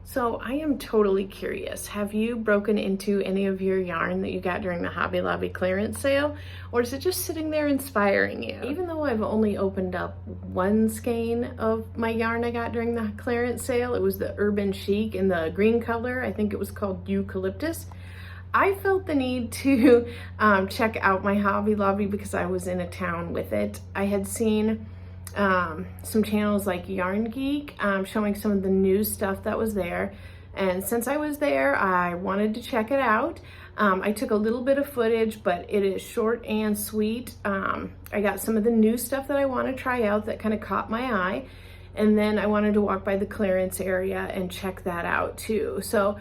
So I am totally curious. Have you broken into any of your yarn that you got during the Hobby Lobby clearance sale? Or is it just sitting there inspiring you? Even though I've only opened up one skein of my yarn I got during the clearance sale, it was the Urban Chic in the green color. I think it was called Eucalyptus. I felt the need to check out my Hobby Lobby because I was in a town with it. I had seen some channels like Yarn Geek showing some of the new stuff that was there, and since I was there I wanted to check it out. I took a little bit of footage, but it is short and sweet. I got some of the new stuff that I want to try out that kind of caught my eye, and then I wanted to walk by the clearance area and check that out too. So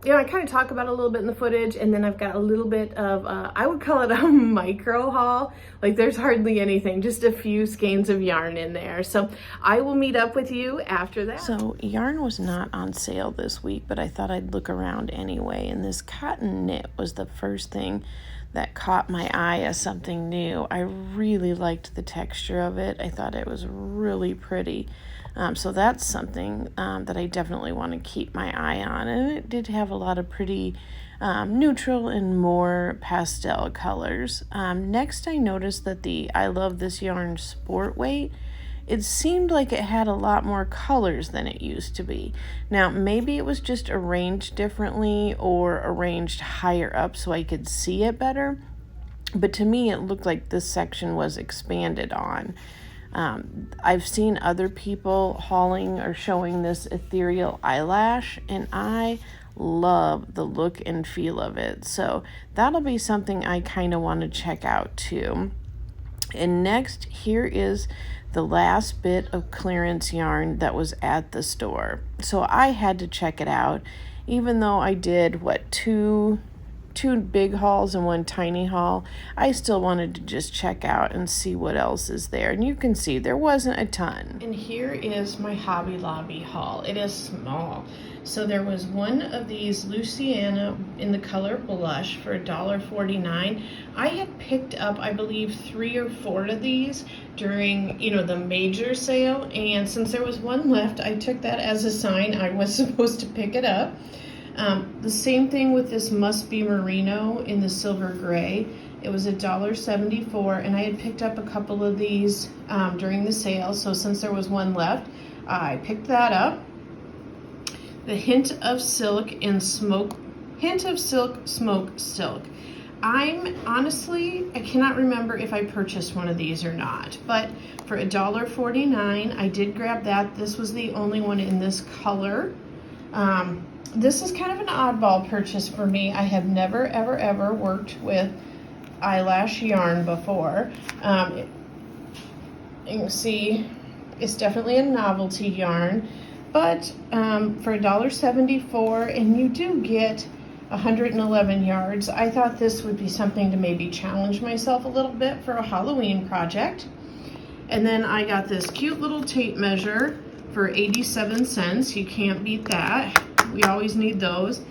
you know, I kind of talk about it a little bit in the footage, and then I've got a little bit of, I would call it a micro haul. Like there's hardly anything, just a few skeins of yarn in there. So I will meet up with you after that. So yarn was not on sale this week, but I thought I'd look around anyway. And this cotton knit was the first thing that caught my eye as something new. I really liked the texture of it. I thought it was really pretty. So that's something that I definitely want to keep my eye on. And it did have a lot of pretty neutral and more pastel colors. Next, I noticed that the I Love This Yarn Sport Weight, it seemed like it had a lot more colors than it used to be. Now, maybe it was just arranged differently or arranged higher up so I could see it better. But to me, it looked like this section was expanded on. I've seen other people hauling or showing this ethereal eyelash, and I love the look and feel of it. So that'll be something I kind of want to check out too. And next, here is the last bit of clearance yarn that was at the store. So I had to check it out, even though I did, two big hauls and one tiny haul. I still wanted to just check out and see what else is there. And you can see there wasn't a ton. And here is my Hobby Lobby haul. It is small. So there was one of these Louisiana in the color blush for $1.49. I had picked up, I believe, 3 or 4 of these during, the major sale. And since there was one left, I took that as a sign I was supposed to pick it up. The same thing with this Must Be Merino in the silver gray. It was $1.74, and I had picked up a couple of these during the sale, so since there was one left, I picked that up. The Hint of Silk Smoke Silk. I cannot remember if I purchased one of these or not, but for $1.49, I did grab that. This was the only one in this color. This is kind of an oddball purchase for me. I have never, ever worked with eyelash yarn before. You can see it's definitely a novelty yarn, but for $1.74, and you do get 111 yards, I thought this would be something to maybe challenge myself a little bit for a Halloween project. And then I got this cute little tape measure for 87 cents. You can't beat that. We always need those.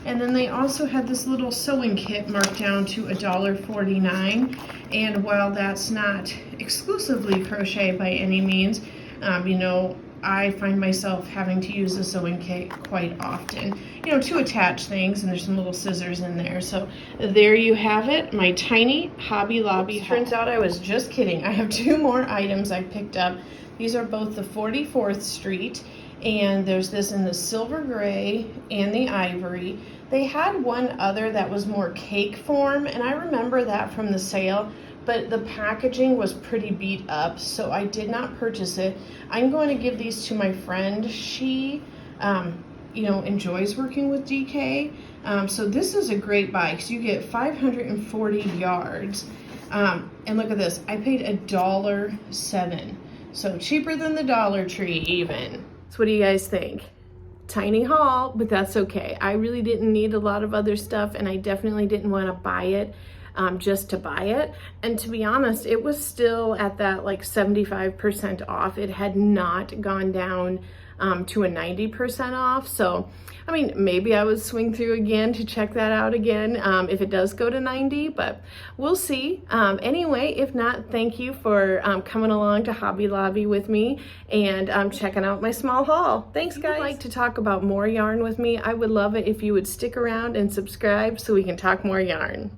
And then they also had this little sewing kit marked down to $1.49. And while that's not exclusively crochet by any means, I find myself having to use the sewing kit quite often, to attach things, and there's some little scissors in there. So there you have it, my tiny Hobby Lobby haul. Turns out I was just kidding. I have 2 more items I picked up. These are both the 44th Street, and there's this in the silver gray and the ivory. They had one other that was more cake form, and I remember that from the sale, but the packaging was pretty beat up, so I did not purchase it. I'm going to give these to my friend. She, enjoys working with DK, so this is a great buy because you get 540 yards. And look at this, I paid $1.07, so cheaper than the Dollar Tree even. So what do you guys think? Tiny haul, but that's okay. I really didn't need a lot of other stuff, and I definitely didn't want to buy it just to buy it. And to be honest, it was still at that 75% off. It had not gone down to a 90% off. So I mean, maybe I would swing through again to check that out again if it does go to 90, but we'll see. Anyway, if not, thank you for coming along to Hobby Lobby with me and checking out my small haul. Thanks, guys. If you'd like to talk about more yarn with me, I would love it if you would stick around and subscribe so we can talk more yarn.